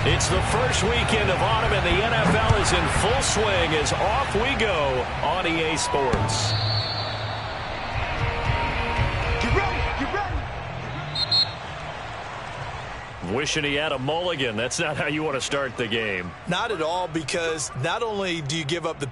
It's the first weekend of autumn, and the NFL is in full swing as off we go on EA Sports. You ready? You ready? Wishing he had a mulligan. That's not how you want to start the game. Not at all, because not only do you give up the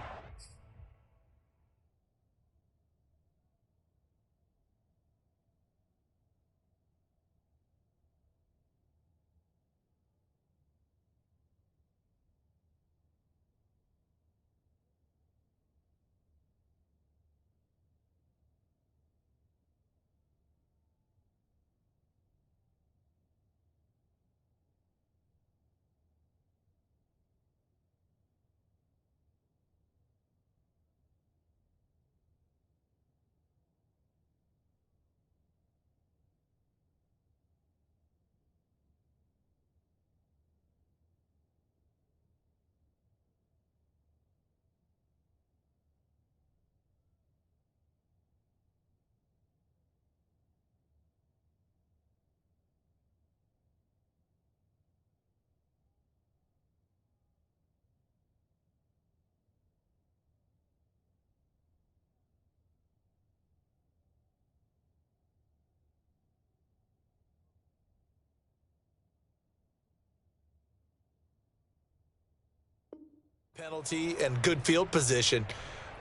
penalty and good field position,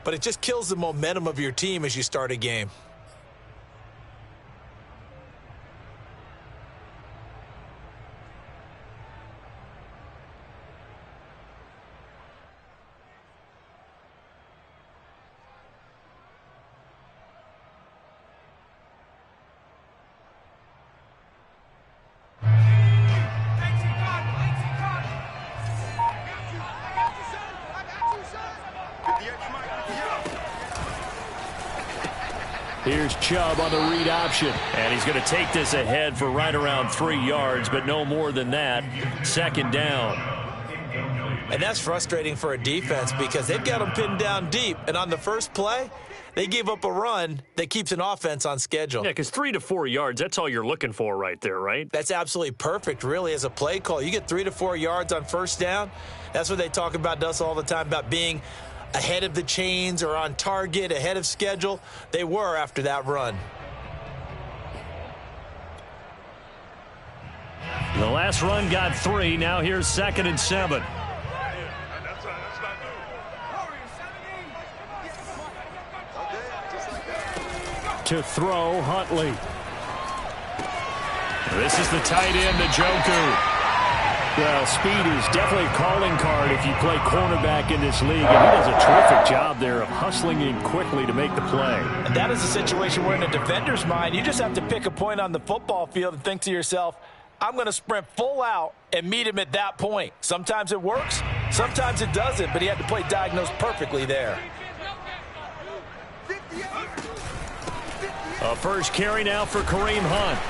but it just kills the momentum of your team as you start a game. Here's Chubb on the read option, and he's going to take this ahead for right around 3 yards, but no more than that. Second down. And that's frustrating for a defense because they've got them pinned down deep, and on the first play, they gave up a run that keeps an offense on schedule. Yeah, because 3 to 4 yards, that's all you're looking for right there, right? That's absolutely perfect, really, as a play call. You get 3 to 4 yards on first down. That's what they talk about to us all the time, about being ahead of the chains or on target, ahead of schedule. They were after that run. The last run got 3. Now here's 2nd and 7. To throw, Huntley. This is the tight end, Njoku. Well, speed is definitely a calling card if you play cornerback in this league, and he does a terrific job there of hustling in quickly to make the play. And that is a situation where in a defender's mind, you just have to pick a point on the football field and think to yourself, I'm going to sprint full out and meet him at that point. Sometimes it works, sometimes it doesn't, but he had to play diagnosed perfectly there. A first carry now for Kareem Hunt.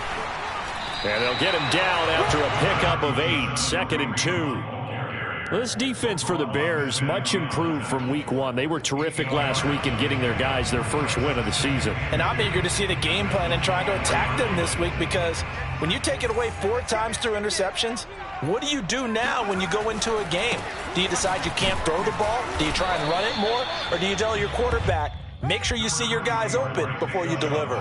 And they'll get him down after a pickup of 8, 2nd and 2. This defense for the Bears, much improved from week 1. They were terrific last week in getting their guys their first win of the season. And I'm eager to see the game plan and trying to attack them this week, because when you take it away 4 times through interceptions, what do you do now when you go into a game? Do you decide you can't throw the ball? Do you try and run it more? Or do you tell your quarterback, make sure you see your guys open before you deliver?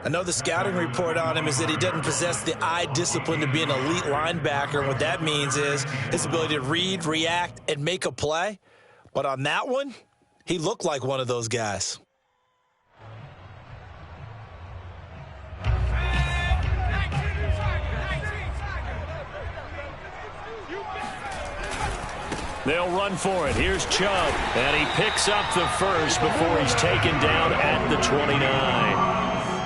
I know the scouting report on him is that he doesn't possess the eye discipline to be an elite linebacker. And what that means is his ability to read, react, and make a play. But on that one, he looked like one of those guys. They'll run for it. Here's Chubb. And he picks up the first before he's taken down at the 29.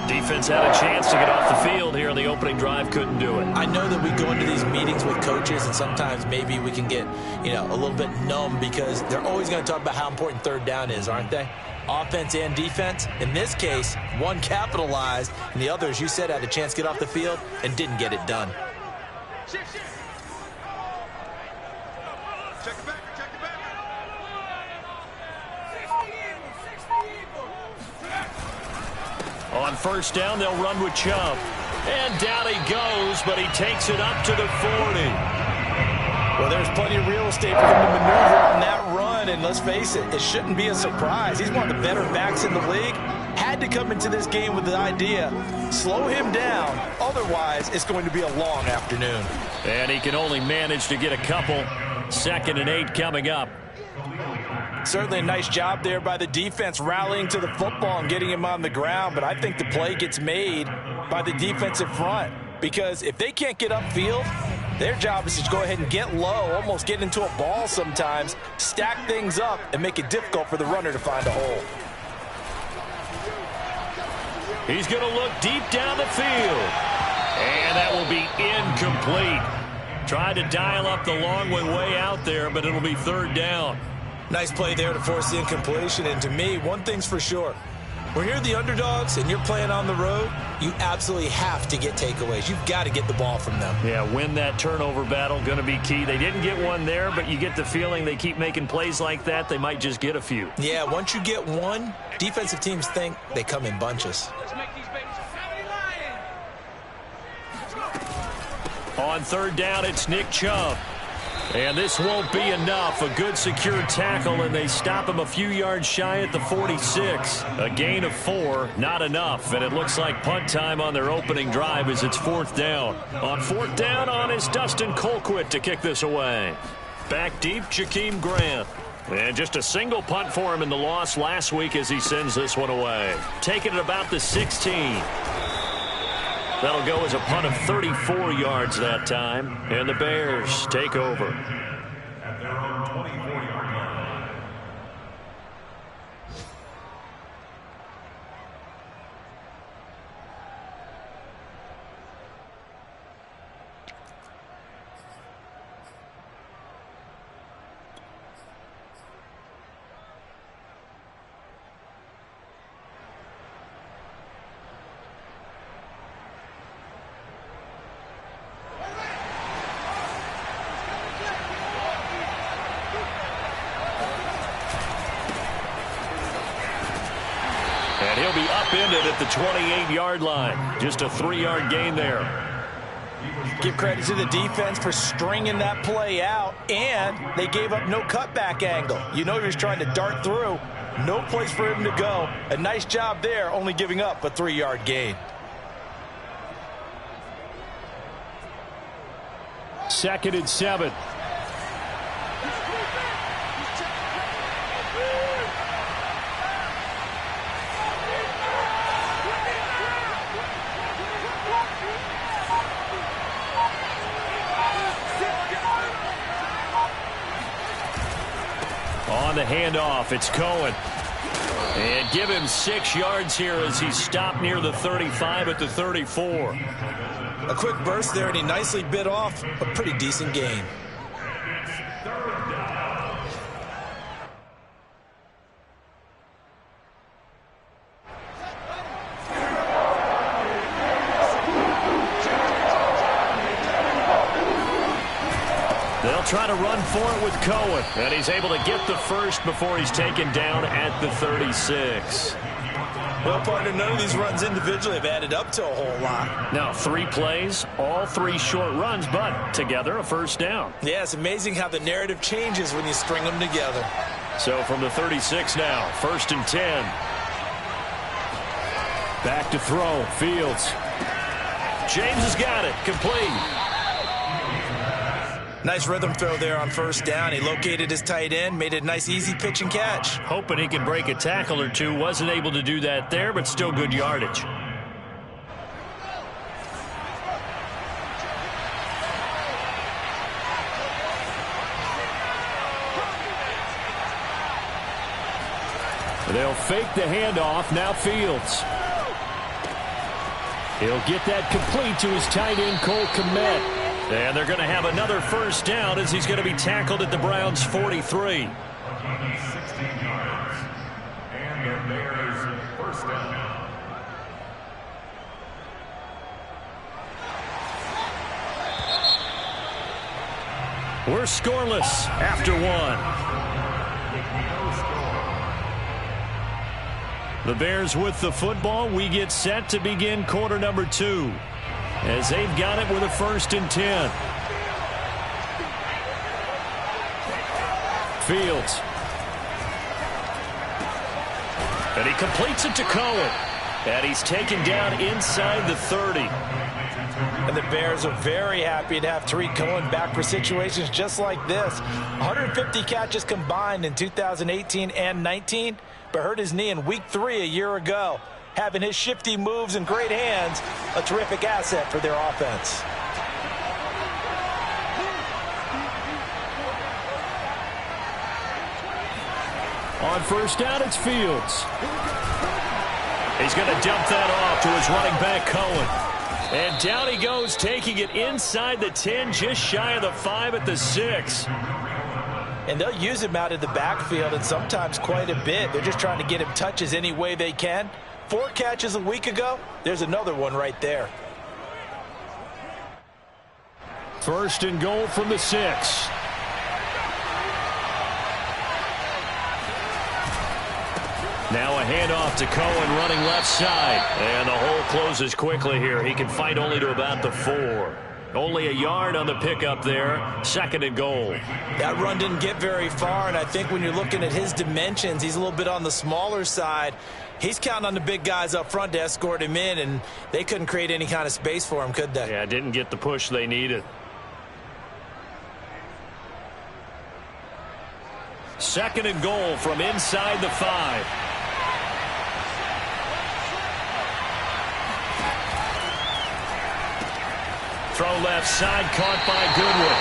Defense had a chance to get off the field here on the opening drive, couldn't do it. I know that we go into these meetings with coaches, and sometimes maybe we can get, a little bit numb, because they're always going to talk about how important third down is, aren't they? Offense and defense. In this case, one capitalized, and the other, as you said, had a chance to get off the field and didn't get it done. On first down, they'll run with Chubb. And down he goes, but he takes it up to the 40. Well, there's plenty of real estate for him to maneuver on that run, and let's face it, it shouldn't be a surprise. He's one of the better backs in the league. Had to come into this game with the idea, slow him down, otherwise it's going to be a long afternoon. And he can only manage to get a couple. 2nd and 8 coming up. Certainly a nice job there by the defense rallying to the football and getting him on the ground, but I think the play gets made by the defensive front because if they can't get upfield, their job is to go ahead and get low, almost get into a ball sometimes, stack things up, and make it difficult for the runner to find a hole. He's going to look deep down the field. And that will be incomplete. Tried to dial up the long way out there, but it'll be 3rd down. Nice play there to force the incompletion, and to me, one thing's for sure. When you're the underdogs and you're playing on the road, you absolutely have to get takeaways. You've got to get the ball from them. Yeah, win that turnover battle, going to be key. They didn't get one there, but you get the feeling they keep making plays like that, they might just get a few. Yeah, once you get one, defensive teams think they come in bunches. On 3rd down, it's Nick Chubb. And this won't be enough. A good secure tackle, and they stop him a few yards shy at the 46. A gain of 4, not enough. And it looks like punt time on their opening drive as it's 4th down. On 4th down, on is Dustin Colquitt to kick this away. Back deep, Jakeem Grant. And just a single punt for him in the loss last week as he sends this one away. Taking it about the 16. That'll go as a punt of 34 yards that time. And the Bears take over. At their own 24-yard line. And he'll be upended at the 28-yard line. Just a 3-yard gain there. Give credit to the defense for stringing that play out, and they gave up no cutback angle. You know he was trying to dart through. No place for him to go. A nice job there, only giving up a 3-yard gain. 2nd and 7. On the handoff, it's Cohen. And give him 6 yards here as he stopped near the 35 at the 34. A quick burst there, and he nicely bit off a pretty decent gain. They'll try to run for it with Cohen. And he's able to get the first before he's taken down at the 36. Well, partner, none of these runs individually have added up to a whole lot. Now, 3 plays, all 3 short runs, but together a first down. Yeah, it's amazing how the narrative changes when you string them together. So from the 36 now, 1st and 10. Back to throw, Fields. James has got it, complete. Nice rhythm throw there on 1st down. He located his tight end, made a nice easy pitch and catch. Hoping he can break a tackle or two. Wasn't able to do that there, but still good yardage. They'll fake the handoff. Now Fields. He'll get that complete to his tight end, Cole Kmet. And they're going to have another first down as he's going to be tackled at the Browns' 43. 16 yards. And the Bears first down. We're scoreless after 1. The Bears with the football. We get set to begin quarter number 2. As they've got it with a 1st and 10. Fields. And he completes it to Cohen. And he's taken down inside the 30. And the Bears are very happy to have Tarik Cohen back for situations just like this. 150 catches combined in 2018 and 19, but hurt his knee in week 3 a year ago. Having his shifty moves and great hands, a terrific asset for their offense. On first down, it's Fields. He's going to dump that off to his running back, Cohen. And down he goes, taking it inside the 10, just shy of the 5 at the 6. And they'll use him out of the backfield, and sometimes quite a bit. They're just trying to get him touches any way they can. 4 catches a week ago. There's another one right there. First and goal from the 6. Now a handoff to Cohen running left side. And the hole closes quickly here. He can fight only to about the 4. Only a yard on the pickup there. Second and goal. That run didn't get very far, and I think when you're looking at his dimensions, he's a little bit on the smaller side. He's counting on the big guys up front to escort him in, and they couldn't create any kind of space for him, could they? Yeah, didn't get the push they needed. Second and goal from inside the 5. Throw left side, caught by Goodwin.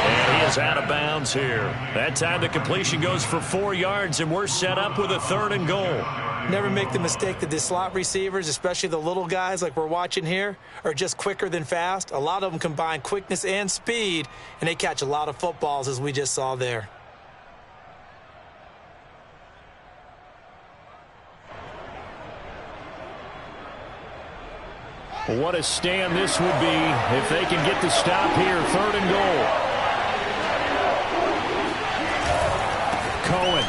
And he is out of bounds here. That time the completion goes for 4 yards, and we're set up with a third and goal. Never make the mistake that the slot receivers, especially the little guys like we're watching here, are just quicker than fast. A lot of them combine quickness and speed, and they catch a lot of footballs, as we just saw there. What a stand this would be if they can get the stop here. Third and goal. Cohen.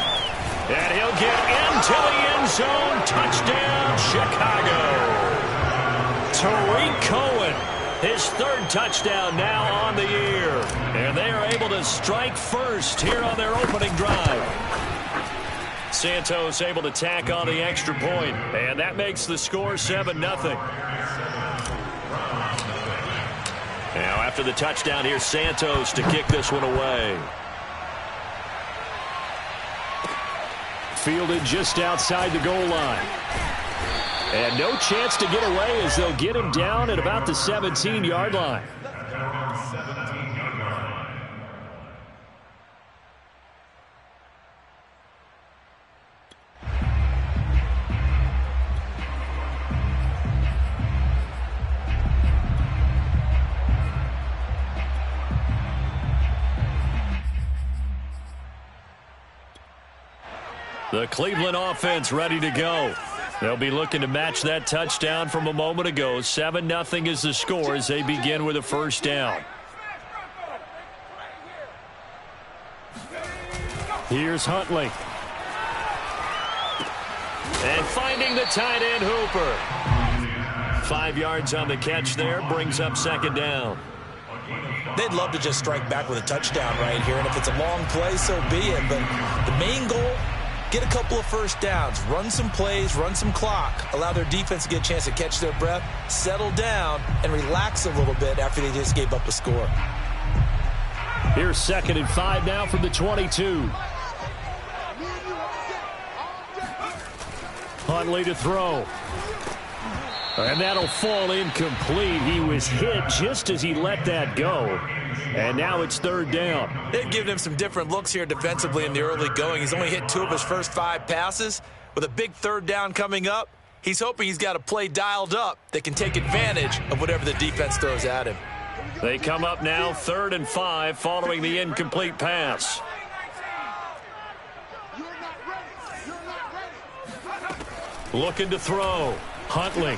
And he'll get into the end zone. Touchdown, Chicago. Tarik Cohen, his 3rd touchdown now on the year. And they are able to strike first here on their opening drive. Santos able to tack on the extra point. And that makes the score 7-0. Now, after the touchdown, here's Santos to kick this one away. Fielded just outside the goal line. And no chance to get away as they'll get him down at about the 17-yard line. The Cleveland offense ready to go. They'll be looking to match that touchdown from a moment ago. 7-0 is the score as they begin with a first down. Here's Huntley. And finding the tight end Hooper. 5 yards on the catch there, brings up second down. They'd love to just strike back with a touchdown right here, and if it's a long play, so be it. But the main goal, get a couple of first downs, run some plays, run some clock, allow their defense to get a chance to catch their breath, settle down, and relax a little bit after they just gave up a score. Here's 2nd and 5 now from the 22. Huntley to throw. And that'll fall incomplete. He was hit just as he let that go. And now it's third down. They've given him some different looks here defensively in the early going. He's only hit 2 of his first 5 passes. With a big third down coming up, he's hoping he's got a play dialed up that can take advantage of whatever the defense throws at him. They come up now 3rd and 5 following the incomplete pass. Looking to throw. Huntley.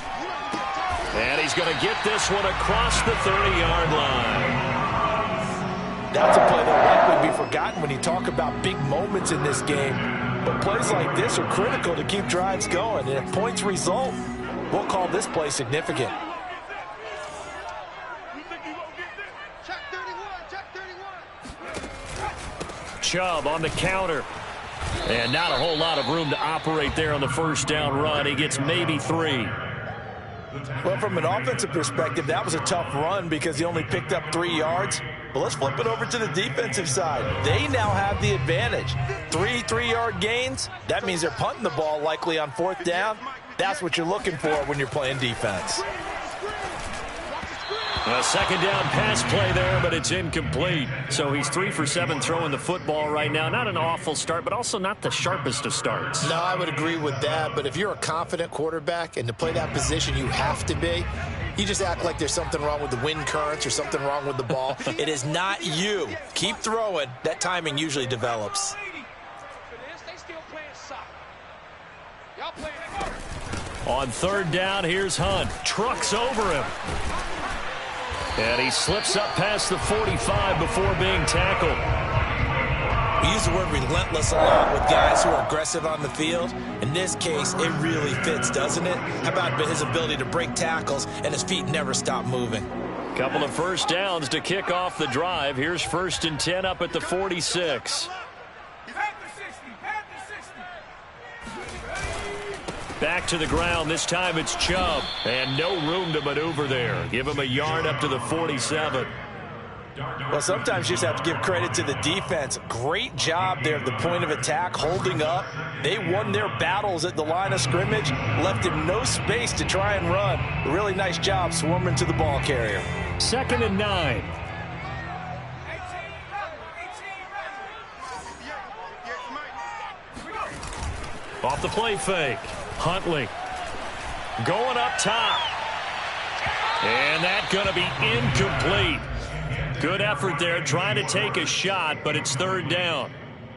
And he's going to get this one across the 30-yard line. That's a play that likely be forgotten when you talk about big moments in this game. But plays like this are critical to keep drives going. And if points result, we'll call this play significant. Chubb on the counter. And not a whole lot of room to operate there on the first down run. He gets maybe 3. Well, from an offensive perspective, that was a tough run because he only picked up 3 yards. But let's flip it over to the defensive side. They now have the advantage. 3 3-yard gains. That means they're punting the ball likely on 4th down. That's what you're looking for when you're playing defense. A second down pass play there, but it's incomplete. So he's 3 for 7 throwing the football right now. Not an awful start, but also not the sharpest of starts. No, I would agree with that. But if you're a confident quarterback and to play that position you have to be, you just act like there's something wrong with the wind currents or something wrong with the ball. It is not you. Keep throwing. That timing usually develops. On 3rd down, here's Hunt. Trucks over him. And he slips up past the 45 before being tackled. We use the word relentless a lot with guys who are aggressive on the field. In this case, it really fits, doesn't it? How about his ability to break tackles and his feet never stop moving? Couple of first downs to kick off the drive. Here's 1st and 10 up at the 46. Back to the ground. This time it's Chubb. And no room to maneuver there. Give him a yard up to the 47. Well, sometimes you just have to give credit to the defense. Great job there at the point of attack, holding up. They won their battles at the line of scrimmage, left him no space to try and run. A really nice job swarming to the ball carrier. 2nd and 9. Off the play fake. Huntley going up top. And that's going to be incomplete. Good effort there trying to take a shot, but it's 3rd down.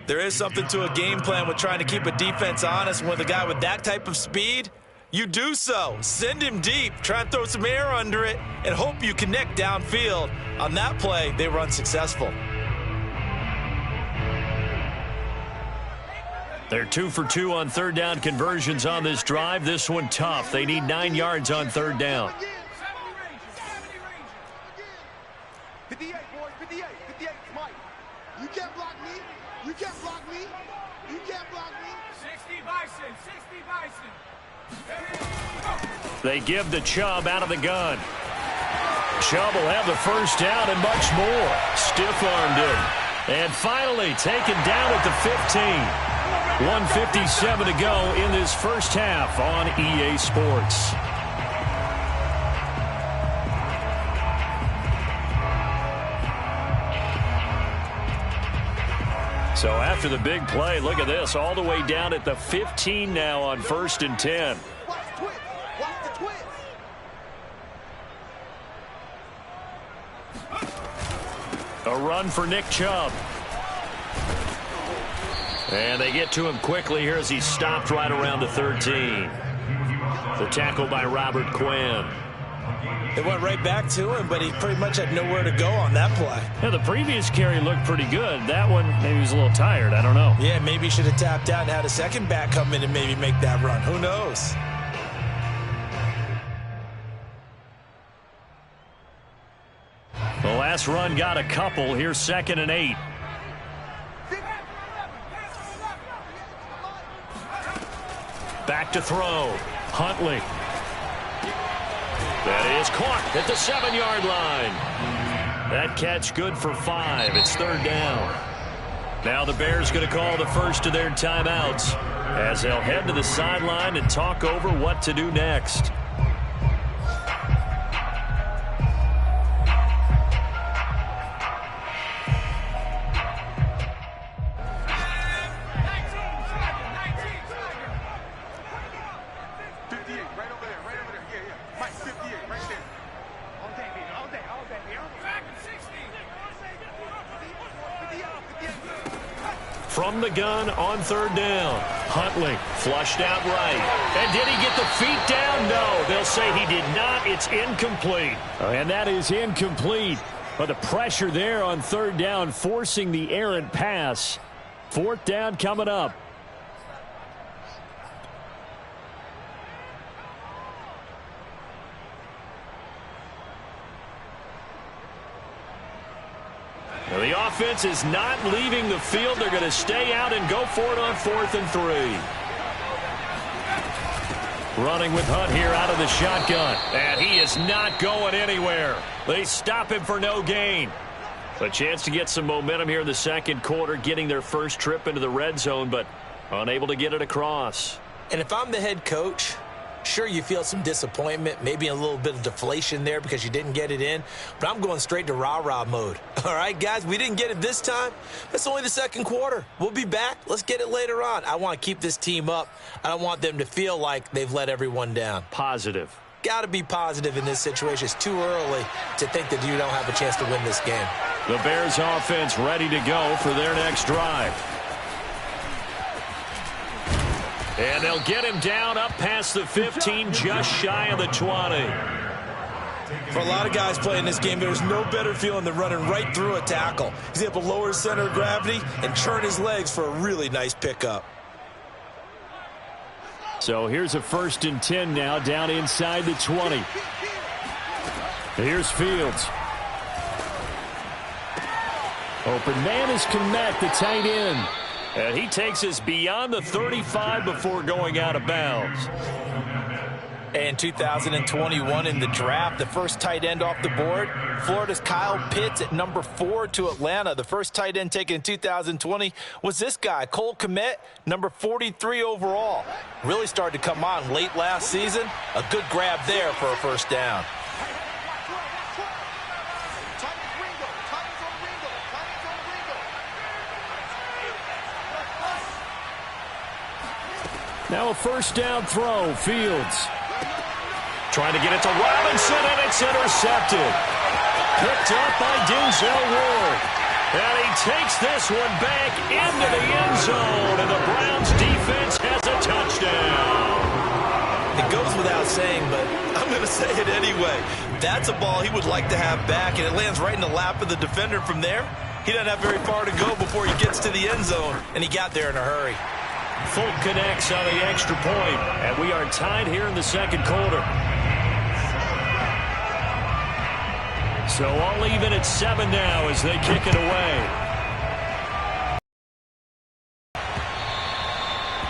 There is something to a game plan with trying to keep a defense honest. With a guy with that type of speed, you do so. Send him deep, try and throw some air under it, and hope you connect downfield. On that play, they were unsuccessful. They're 2 for 2 on 3rd down conversions on this drive. This one tough. They need 9 yards on 3rd down. 58, boys, 58, 58, Mike. You can't block me. You can't block me. You can't block me. 60 Bison, 60 Bison. They give to Chubb out of the gun. Chubb will have the first down and much more. Stiff-armed him. And finally taken down at the 15. 1:57 to go in this first half on EA Sports. So after the big play, look at this, all the way down at the 15 now on 1st and 10. Watch the twist. Watch the twist. A run for Nick Chubb. And they get to him quickly here as he's stopped right around the 13. The tackle by Robert Quinn. It went right back to him, but he pretty much had nowhere to go on that play. Yeah, the previous carry looked pretty good. That one, maybe he was a little tired. I don't know. Yeah, maybe he should have tapped out and had a second back come in and maybe make that run. Who knows? The last run got a couple. Here's 2nd and 8. Back to throw. Huntley. That is caught at the 7-yard line. That catch good for 5. It's 3rd down. Now the Bears going to call the first of their timeouts as they'll head to the sideline and talk over what to do next. From the gun on 3rd down. Huntley flushed out right. And did he get the feet down? No. They'll say he did not. It's incomplete. And that is incomplete. But the pressure there on 3rd down forcing the errant pass. 4th down coming up. The offense is not leaving the field. They're going to stay out and go for it on 4th and 3. Running with Hunt here out of the shotgun. And he is not going anywhere. They stop him for no gain. A chance to get some momentum here in the second quarter, getting their first trip into the red zone, but unable to get it across. And if I'm the head coach, sure, you feel some disappointment, maybe a little bit of deflation there because you didn't get it in, but I'm going straight to rah-rah mode. All right, guys, we didn't get it this time. That's only the second quarter. We'll be back. Let's get it later on. I want to keep this team up. I don't want them to feel like they've let everyone down. Positive. Got to be positive in this situation. It's too early to think that you don't have a chance to win this game. The Bears offense ready to go for their next drive. And they'll get him down up past the 15, just shy of the 20. For a lot of guys playing this game, there's no better feeling than running right through a tackle. He's able to lower his center of gravity and churn his legs for a really nice pickup. So here's a 1st and 10 now, down inside the 20. Here's Fields. Open man is Kmet, the tight end. And he takes us beyond the 35 before going out of bounds. And 2021 in the draft, the first tight end off the board, Florida's Kyle Pitts at number 4 to Atlanta. The first tight end taken in 2020 was this guy, Cole Kmet, number 43 overall. Really started to come on late last season. A good grab there for a first down. Now a first down throw, Fields. Trying to get it to Robinson, and it's intercepted. Picked up by Denzel Ward. And he takes this one back into the end zone, and the Browns defense has a touchdown. It goes without saying, but I'm going to say it anyway. That's a ball he would like to have back, and it lands right in the lap of the defender from there. He doesn't have very far to go before he gets to the end zone, and he got there in a hurry. Folk connects on the extra point, and we are tied here in the second quarter. So all even at 7 now as they kick it away.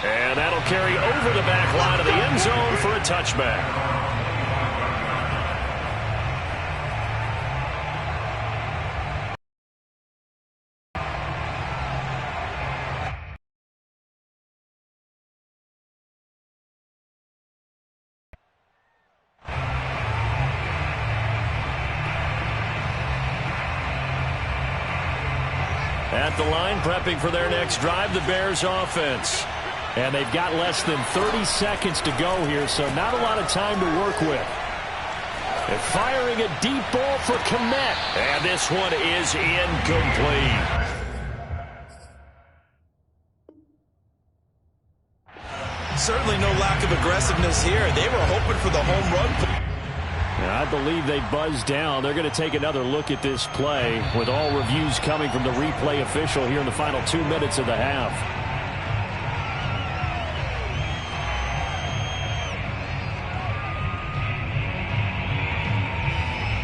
And that'll carry over the back line of the end zone for a touchback. At the line, prepping for their next drive, the Bears offense. And they've got less than 30 seconds to go here, so not a lot of time to work with. They're firing a deep ball for Kmet. And this one is incomplete. Certainly no lack of aggressiveness here. They were hoping for the home run. I believe they buzzed down. They're going to take another look at this play with all reviews coming from the replay official here in the final 2 minutes of the half.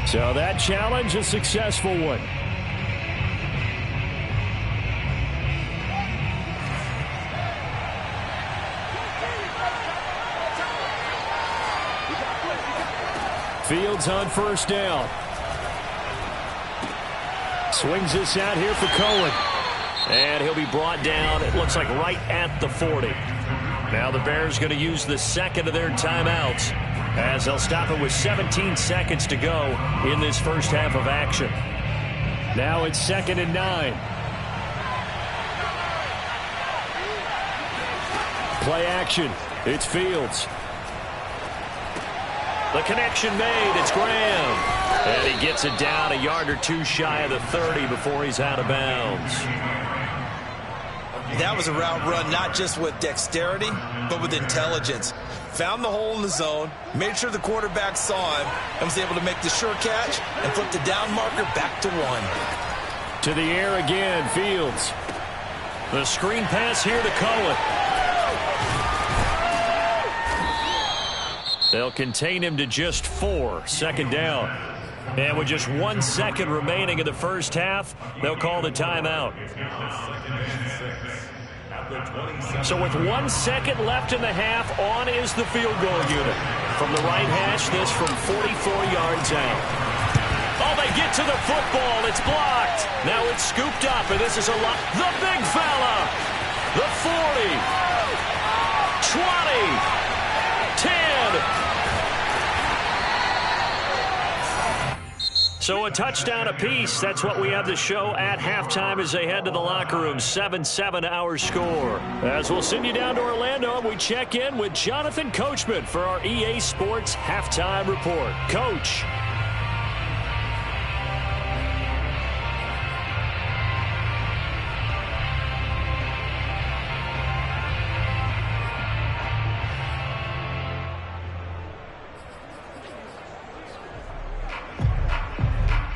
So that challenge, a successful one. Fields on first down. Swings this out here for Cohen. And he'll be brought down, it looks like right at the 40. Now the Bears going to use the second of their timeouts as they'll stop it with 17 seconds to go in this first half of action. Now it's 2nd and 9. Play action. It's Fields. The connection made. It's Graham. And he gets it down a yard or two shy of the 30 before he's out of bounds. That was a route run not just with dexterity, but with intelligence. Found the hole in the zone, made sure the quarterback saw him, and was able to make the sure catch and flip the down marker back to 1. To the air again, Fields. The screen pass here to Cohen. They'll contain him to just 4. 2nd down. And with just 1 second remaining in the first half, they'll call the timeout. So with 1 second left in the half, on is the field goal unit. From the right hash, this from 44 yards out. Oh, they get to the football. It's blocked. Now it's scooped up, and this is a lot. The big fella. The 40. 20. 10. So a touchdown apiece. That's what we have to show at halftime as they head to the locker room. 7-7 our score. As we'll send you down to Orlando, we check in with Jonathan Coachman for our EA Sports Halftime Report. Coach.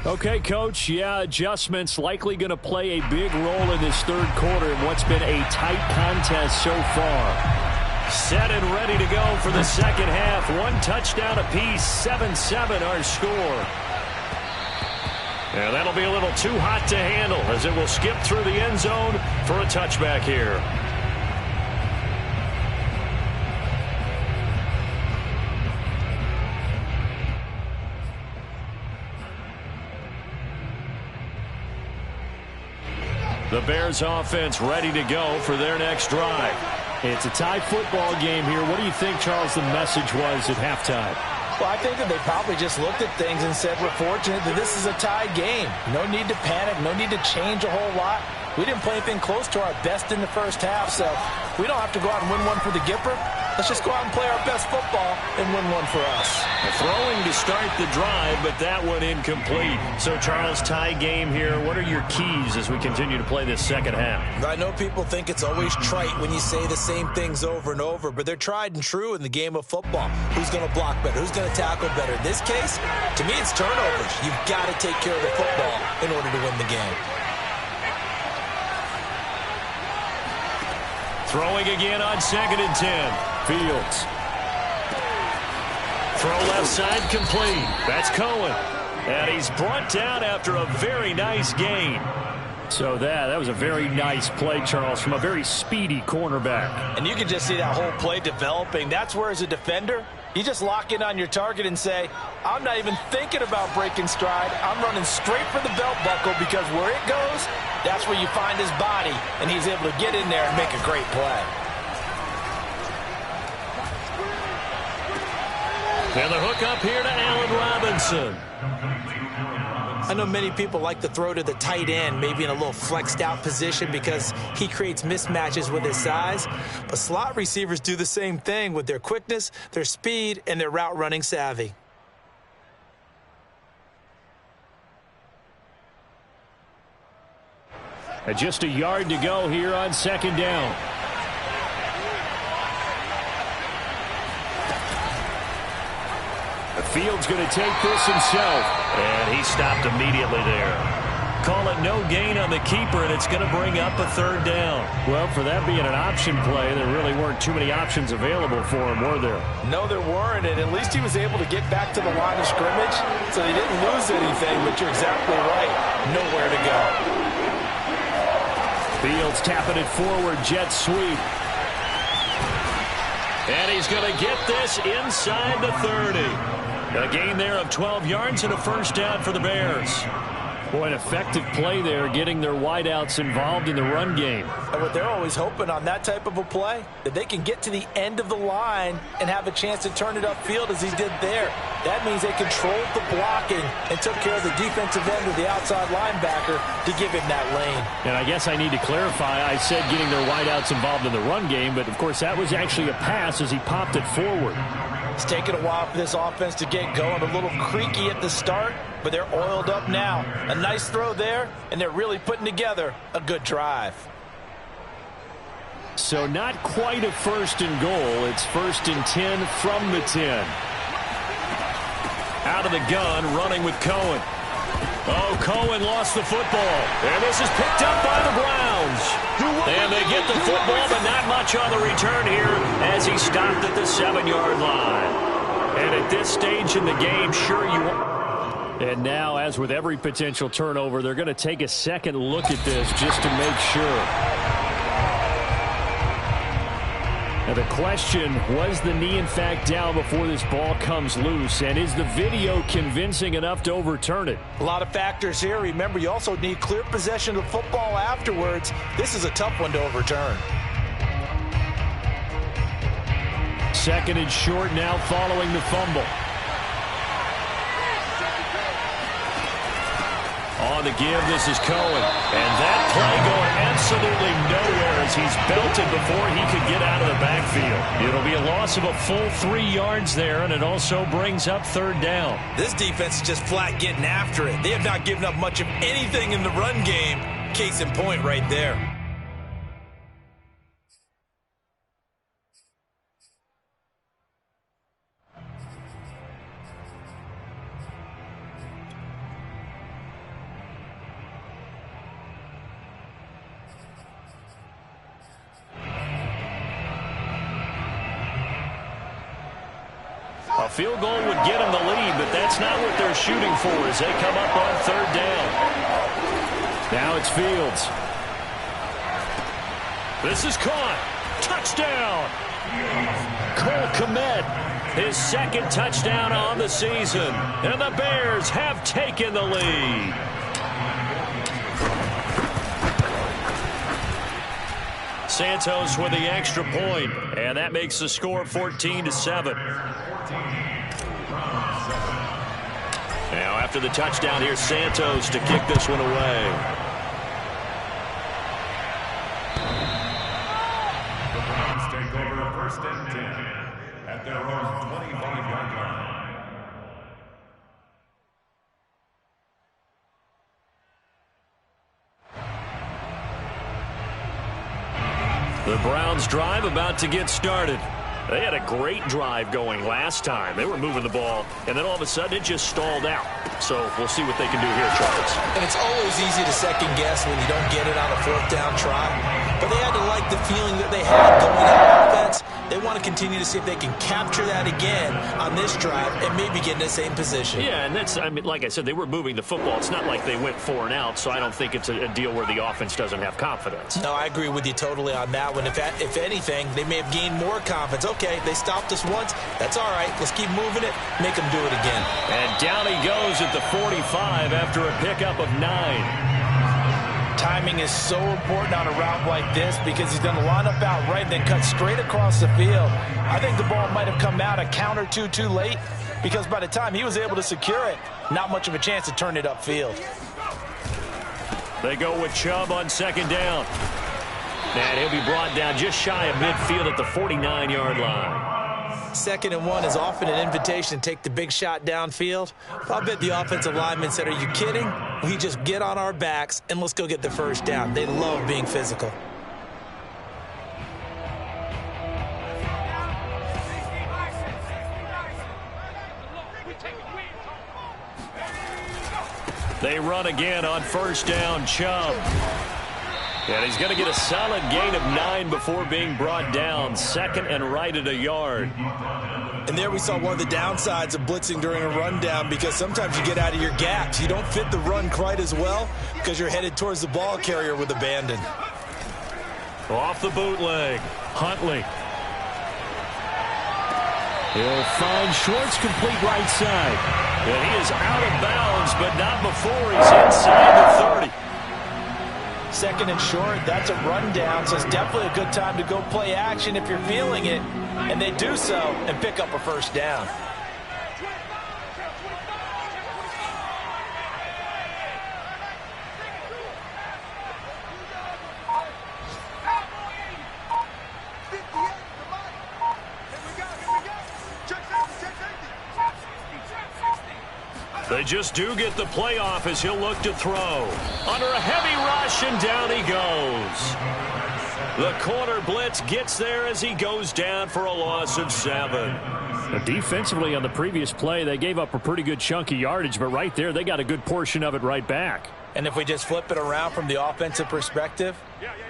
Okay, Coach, yeah, adjustments likely going to play a big role in this third quarter in what's been a tight contest so far. Set and ready to go for the second half. 1 touchdown apiece, 7-7 our score. And that'll be a little too hot to handle as it will skip through the end zone for a touchback here. The Bears offense ready to go for their next drive. It's a tie football game here. What do you think, Charles, the message was at halftime? Well, I think that they probably just looked at things and said, we're fortunate that this is a tie game. No need to panic. No need to change a whole lot. We didn't play anything close to our best in the first half, so we don't have to go out and win one for the Gipper. Let's just go out and play our best football and win one for us. Throwing to start the drive, but that one incomplete. So, Charles, tie game here. What are your keys as we continue to play this second half? I know people think it's always trite when you say the same things over and over, but they're tried and true in the game of football. Who's going to block better? Who's going to tackle better? In this case, to me, it's turnovers. You've got to take care of the football in order to win the game. Throwing again on 2nd and 10. Fields. Throw left side complete. That's Cohen. And he's brought down after a very nice gain. So that was a very nice play, Charles, from a very speedy cornerback. And you can just see that whole play developing. That's where, as a defender, you just lock in on your target and say, I'm not even thinking about breaking stride. I'm running straight for the belt buckle because where it goes, that's where you find his body, and he's able to get in there and make a great play. And the hook up here to Allen Robinson. I know many people like to throw to the tight end, maybe in a little flexed out position because he creates mismatches with his size. But slot receivers do the same thing with their quickness, their speed, and their route running savvy. And just a yard to go here on 2nd down. Fields going to take this himself. And he stopped immediately there. Call it no gain on the keeper, and it's going to bring up a 3rd down. Well, for that being an option play, there really weren't too many options available for him, were there? No, there weren't, and at least he was able to get back to the line of scrimmage, so he didn't lose anything, but you're exactly right. Nowhere to go. Fields tapping it forward, jet sweep. And he's going to get this inside the 30. A gain there of 12 yards and a 1st down for the Bears. Boy, an effective play there, getting their wideouts involved in the run game. And what they're always hoping on that type of a play, that they can get to the end of the line and have a chance to turn it upfield as he did there. That means they controlled the blocking and took care of the defensive end of the outside linebacker to give him that lane. And I guess I need to clarify, I said getting their wideouts involved in the run game, but of course that was actually a pass as he popped it forward. It's taken a while for this offense to get going. A little creaky at the start, but they're oiled up now. A nice throw there, and they're really putting together a good drive. So not quite a 1st and goal. It's 1st and 10 from the 10. Out of the gun, running with Cohen. Oh, Cohen lost the football. And this is picked up by the Browns. And they get the football, but not much on the return here as he stopped at the 7-yard line. And at this stage in the game, sure you want... And now, as with every potential turnover, they're going to take a second look at this just to make sure. Now the question, was the knee in fact down before this ball comes loose? And is the video convincing enough to overturn it? A lot of factors here. Remember, you also need clear possession of the football afterwards. This is a tough one to overturn. Second and short now following the fumble. On the give, this is Cohen. And that play going absolutely nowhere as he's belted before he could get out of the backfield. It'll be a loss of a full 3 yards there, and it also brings up third down. This defense is just flat getting after it. They have not given up much of anything in the run game. Case in point right there. A field goal would get them the lead, but that's not what they're shooting for as they come up on third down. Now it's Fields. This is caught. Touchdown. Cole Kmet, his second touchdown on the season. And the Bears have taken the lead. Santos with the extra point, and that makes the score 14-7. Now after the touchdown, here's Santos to kick this one away. The Browns take over first and 10 at their own 25-yard line. The Browns drive about to get started. They had a great drive going last time. They were moving the ball, and then all of a sudden it just stalled out. So we'll see what they can do here, Charles. And it's always easy to second guess when you don't get it on a fourth down try. But they had to like the feeling that they had going on offense. They want to continue to see if they can capture that again on this drive and maybe get in the same position. Yeah, and that's, I mean, like I said, they were moving the football. It's not like they went 4 and out, so I don't think it's a deal where the offense doesn't have confidence. No, I agree with you totally on that one. If anything, they may have gained more confidence. Okay, they stopped us once. That's all right. Let's keep moving it. Make them do it again. And down he goes at the 45 after a pickup of 9. Timing is so important on a route like this because he's going to line up out right and then cut straight across the field. I think the ball might have come out a count or two too late because by the time he was able to secure it, not much of a chance to turn it upfield. They go with Chubb on second down. And he'll be brought down just shy of midfield at the 49-yard line. 2nd and 1 is often an invitation to take the big shot downfield. I bet the offensive lineman said, are you kidding? We just get on our backs and let's go get the first down. They love being physical. They run again on first down, Chubb. And he's going to get a solid gain of 9 before being brought down. 2nd and right at a yard. And there we saw one of the downsides of blitzing during a rundown because sometimes you get out of your gaps. You don't fit the run quite as well because you're headed towards the ball carrier with abandon. Off the bootleg, Huntley. He'll find Schwartz complete right side. And he is out of bounds, but not before he's inside the 30. 2nd and short, that's a rundown, so it's definitely a good time to go play action if you're feeling it. And they do so and pick up a first down. They just do get the play off as he'll look to throw. Under a heavy rush, and down he goes. The corner blitz gets there as he goes down for a loss of 7. Defensively on the previous play, they gave up a pretty good chunk of yardage, but right there, they got a good portion of it right back. And if we just flip it around from the offensive perspective,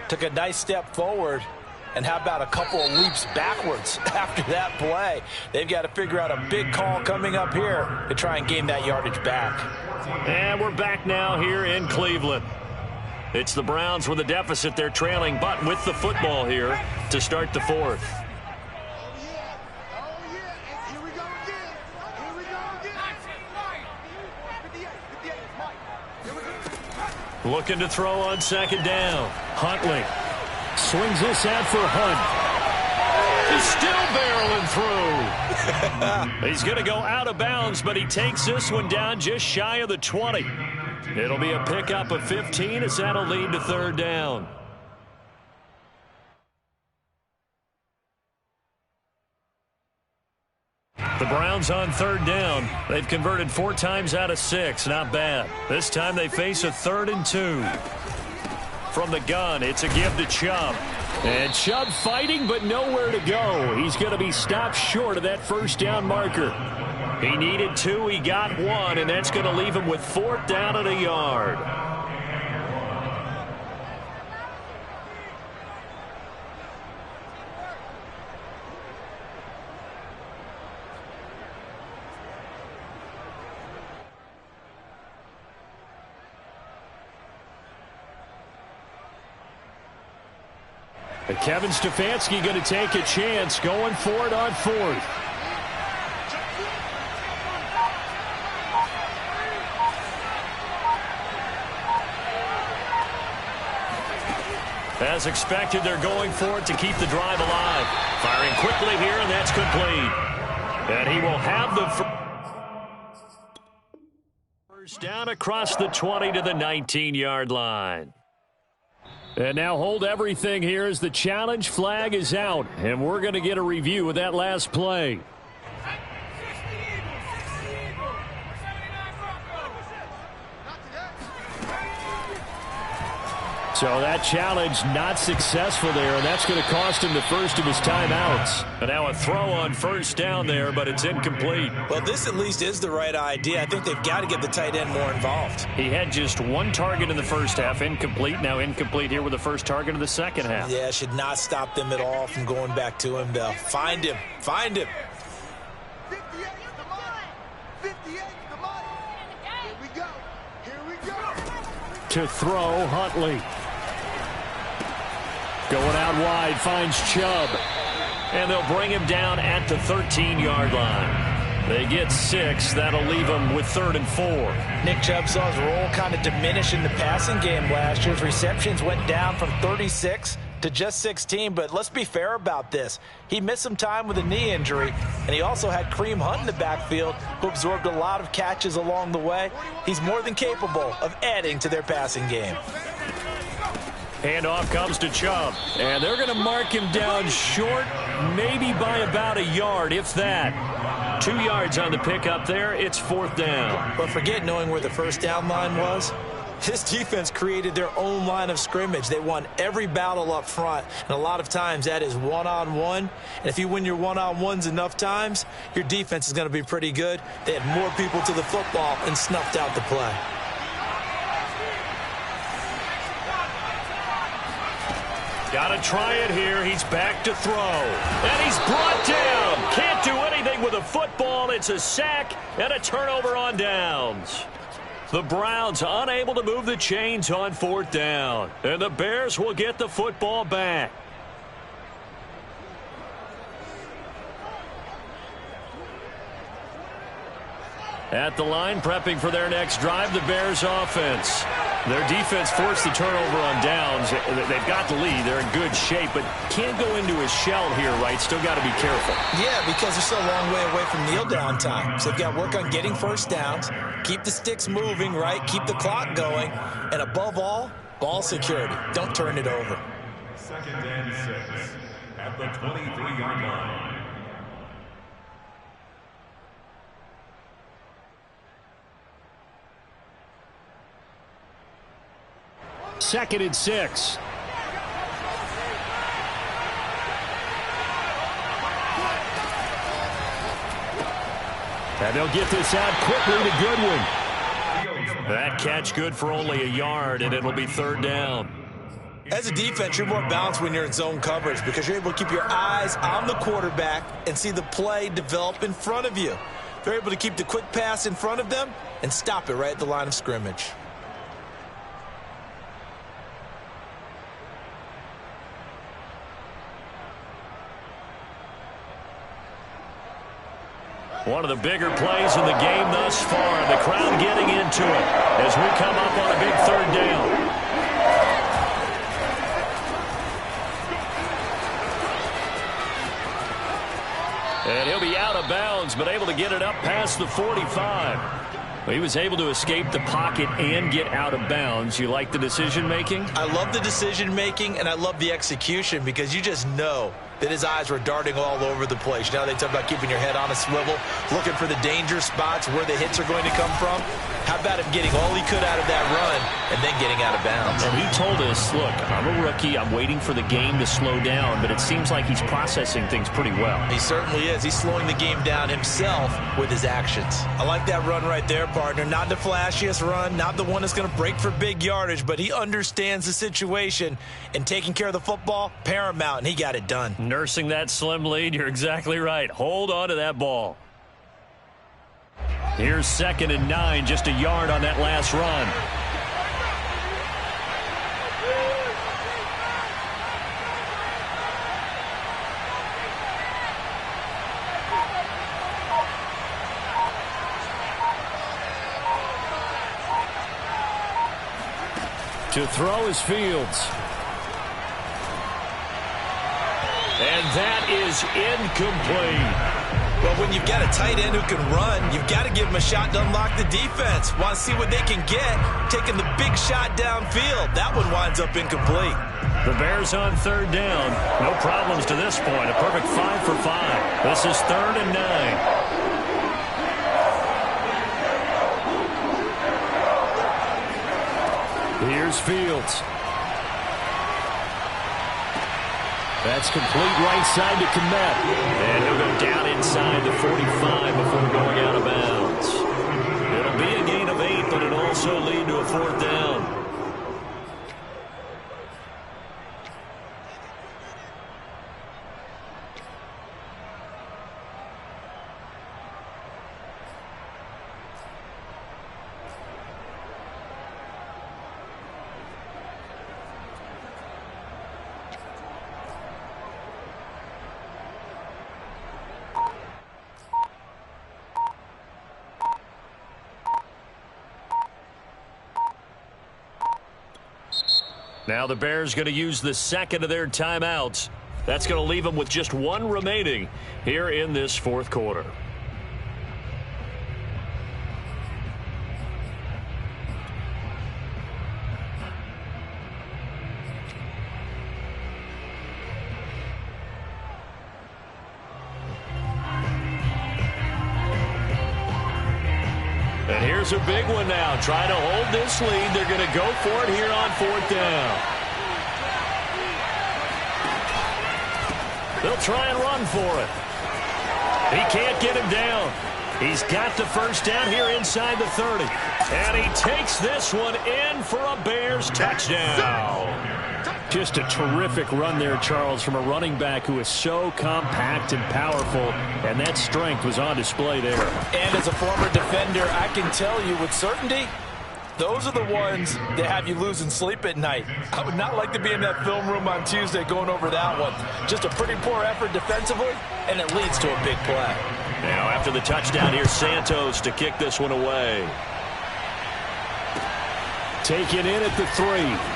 took a nice step forward, And how about a couple of leaps backwards after that play? They've got to figure out a big call coming up here to try and gain that yardage back. And we're back now here in Cleveland. It's the Browns with a deficit. They're trailing, but with the football here to start the fourth. Looking to throw on second down. Huntley swings this out for Hunt. He's still barreling through. He's going to go out of bounds, but he takes this one down just shy of the 20. It'll be a pickup of 15 as that'll lead to third down. The Browns on third down. They've converted 4 times out of 6. Not bad. This time they face a 3rd and 2. From the gun, it's a give to Chubb. And Chubb fighting, but nowhere to go. He's going to be stopped short of that first down marker. He needed 2. He got 1, and that's going to leave him with 4th down and a yard. And Kevin Stefanski going to take a chance going for it on 4th. As expected, they're going for it to keep the drive alive. Firing quickly here, and that's complete. And he will have the first down across the 20 to the 19-yard line. And now hold everything here as the challenge flag is out. And we're going to get a review of that last play. So that challenge not successful there, and that's going to cost him the first of his timeouts. And now a throw on first down there, but it's incomplete. Well, this at least is the right idea. I think they've got to get the tight end more involved. He had just 1 target in the first half, incomplete. Now incomplete here with the first target of the second half. Yeah, should not stop them at all from going back to him. They'll find him. Find him. 58 the money. 58 the money. Here we go. Here we go. To throw, Huntley. Going out wide, finds Chubb. And they'll bring him down at the 13-yard line. They get 6. That'll leave them with 3rd and 4. Nick Chubb saw his role kind of diminish in the passing game last year. His receptions went down from 36 to just 16, but let's be fair about this. He missed some time with a knee injury, and he also had Kareem Hunt in the backfield, who absorbed a lot of catches along the way. He's more than capable of adding to their passing game. Handoff comes to Chubb, and they're going to mark him down short, maybe by about a yard, if that. 2 yards on the pickup there. It's 4th down. But forget knowing where the first down line was. This defense created their own line of scrimmage. They won every battle up front, and a lot of times that is one-on-one. And if you win your one-on-ones enough times, your defense is going to be pretty good. They had more people to the football and snuffed out the play. Got to try it here. He's back to throw. And he's brought down. Can't do anything with a football. It's a sack and a turnover on downs. The Browns unable to move the chains on 4th down. And the Bears will get the football back. At the line, prepping for their next drive, the Bears offense. Their defense forced the turnover on downs. They've got the lead. They're in good shape, but can't go into a shell here, right? Still got to be careful. Yeah, because they're still a long way away from kneel down time. So they've got to work on getting first downs, keep the sticks moving, right? Keep the clock going. And above all, ball security. Don't turn it over. 2nd and 6 at the 23-yard line. 2nd and 6. And they'll get this out quickly to Goodwin. That catch good for only a yard, and it'll be 3rd down. As a defense, you're more balanced when you're in zone coverage because you're able to keep your eyes on the quarterback and see the play develop in front of you. They're able to keep the quick pass in front of them and stop it right at the line of scrimmage. One of the bigger plays in the game thus far. The crowd getting into it as we come up on a big third down. And he'll be out of bounds, but able to get it up past the 45. He was able to escape the pocket and get out of bounds. You like the decision-making? I love the decision-making, and I love the execution because you just know that his eyes were darting all over the place. You know, they talk about keeping your head on a swivel, looking for the danger spots where the hits are going to come from. How about him getting all he could out of that run and then getting out of bounds? And he told us, look, I'm a rookie. I'm waiting for the game to slow down, but it seems like he's processing things pretty well. He certainly is. He's slowing the game down himself with his actions. I like that run right there, partner. Not the flashiest run, not the one that's going to break for big yardage, but he understands the situation, and taking care of the football, paramount, and he got it done. Nursing that slim lead, you're exactly right. Hold on to that ball. Here's 2nd and 9, just a yard on that last run. To throw is Fields. And that is incomplete. Well, when you've got a tight end who can run, you've got to give him a shot to unlock the defense. Want to see what they can get, taking the big shot downfield. That one winds up incomplete. The Bears on 3rd down. No problems to this point. A perfect 5 for 5. This is 3rd and 9. Here's Fields. That's complete right side to Kmet. And he'll go down inside the 45 before going out of bounds. It'll be a gain of 8, but it'll also lead to a 4th down. Now the Bears going to use the 2nd of their timeouts. That's going to leave them with just 1 remaining here in this 4th quarter. And here's a big one now. Trying to hold this lead. They're going to go for it here on 4th down. They'll try and run for it. He can't get him down. He's got the 1st down here inside the 30. And he takes this one in for a Bears touchdown. Just a terrific run there, Charles, from a running back who is so compact and powerful, and that strength was on display there. And as a former defender, I can tell you with certainty, those are the ones that have you losing sleep at night. I would not like to be in that film room on Tuesday going over that one. Just a pretty poor effort defensively, and it leads to a big play. Now after the touchdown, here's Santos to kick this one away. Taken in at the 3.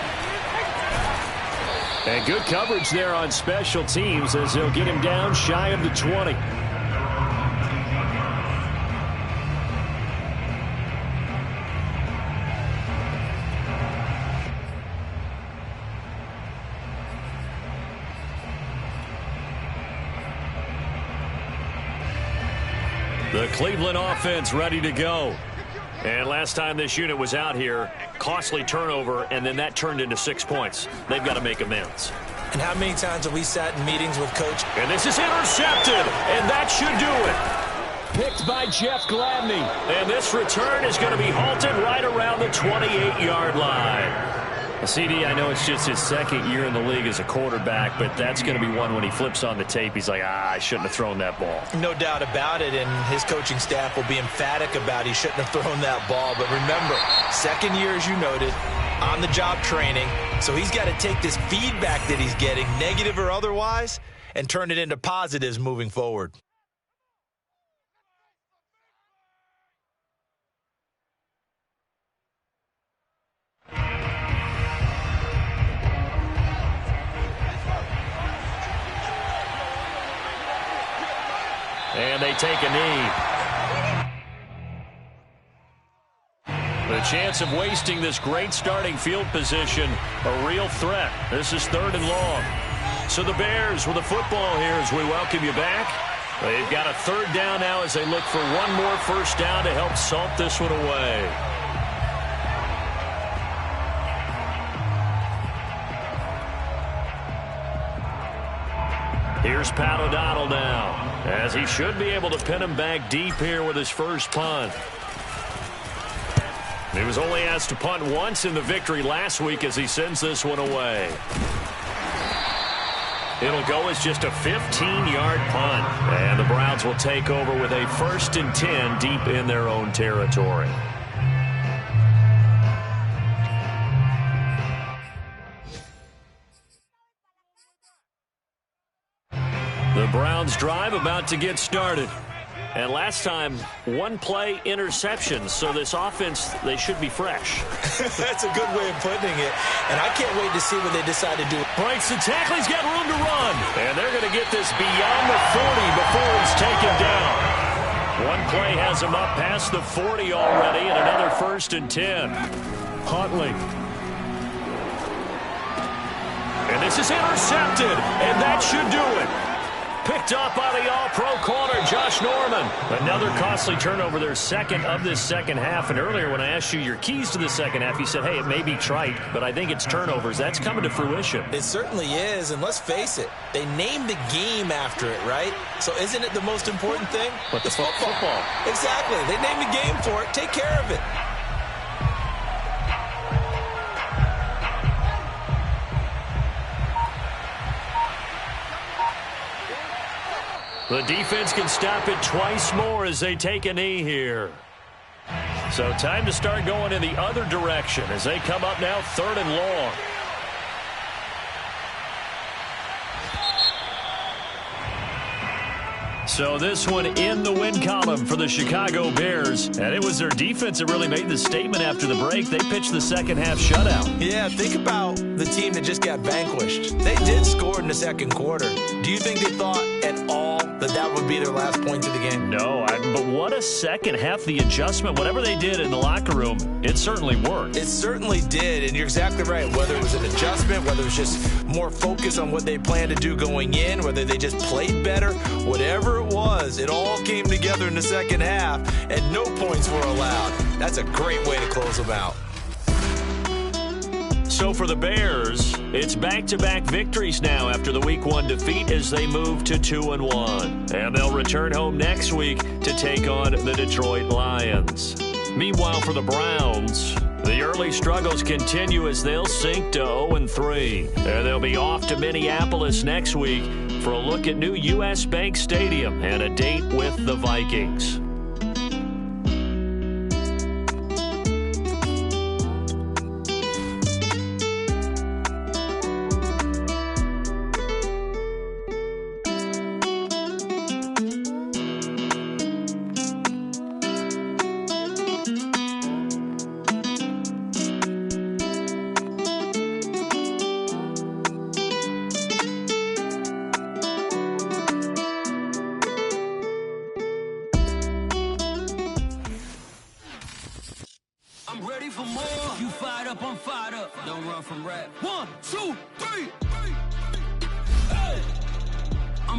And good coverage there on special teams as they'll get him down shy of the 20. The Cleveland offense ready to go. And last time this unit was out here, costly turnover, and then that turned into 6 points. They've got to make amends. And how many times have we sat in meetings with Coach? And this is intercepted, and that should do it. Picked by Jeff Gladney. And this return is going to be halted right around the 28-yard line. CD, I know it's just his second year in the league as a quarterback, but that's going to be one when he flips on the tape, he's like, I shouldn't have thrown that ball. No doubt about it, and his coaching staff will be emphatic about he shouldn't have thrown that ball. But remember, second year, as you noted, on-the-job training, so he's got to take this feedback that he's getting, negative or otherwise, and turn it into positives moving forward. And they take a knee. The chance of wasting this great starting field position, a real threat. This is 3rd and long. So the Bears with the football here as we welcome you back. They've got a 3rd down now as they look for one more first down to help salt this one away. Here's Pat O'Donnell now, as he should be able to pin him back deep here with his first punt. He was only asked to punt once in the victory last week as he sends this one away. It'll go as just a 15-yard punt, and the Browns will take over with a 1st and 10 deep in their own territory. The Browns drive about to get started. And last time, one-play interception. So this offense, they should be fresh. That's a good way of putting it. And I can't wait to see what they decide to do. Breaks the tackle. He's got room to run. And they're going to get this beyond the 40 before he's taken down. One play has him up past the 40 already, and another 1st and 10. Huntley. And this is intercepted, and that should do it. Picked up by the all-pro corner, Josh Norman. Another costly turnover, their second of this second half. And earlier when I asked you your keys to the second half, you said, hey, it may be trite, but I think it's turnovers. That's coming to fruition. It certainly is, and let's face it, they named the game after it, right? So isn't it the most important thing? But it's football. Exactly. They named the game for it. Take care of it. The defense can stop it twice more as they take a knee here. So time to start going in the other direction as they come up now 3rd and long. So this one in the win column for the Chicago Bears. And it was their defense that really made the statement after the break. They pitched the second half shutout. Yeah, think about the team that just got vanquished. They did score in the second quarter. Do you think they thought at all that would be their last point of the game? No, but what a second half. The adjustment, whatever they did in the locker room, it certainly worked. It certainly did, and you're exactly right. Whether it was an adjustment, whether it was just more focus on what they planned to do going in, whether they just played better, whatever it was, it all came together in the second half, and no points were allowed. That's a great way to close them out. So for the Bears, it's back-to-back victories now after the Week 1 defeat as they move to 2-1. And they'll return home next week to take on the Detroit Lions. Meanwhile, for the Browns, the early struggles continue as they'll sink to 0-3. And they'll be off to Minneapolis next week for a look at new U.S. Bank Stadium and a date with the Vikings. I'm ready for more. You fired up, I'm fired up. Don't run from rap. 1, 2, 3.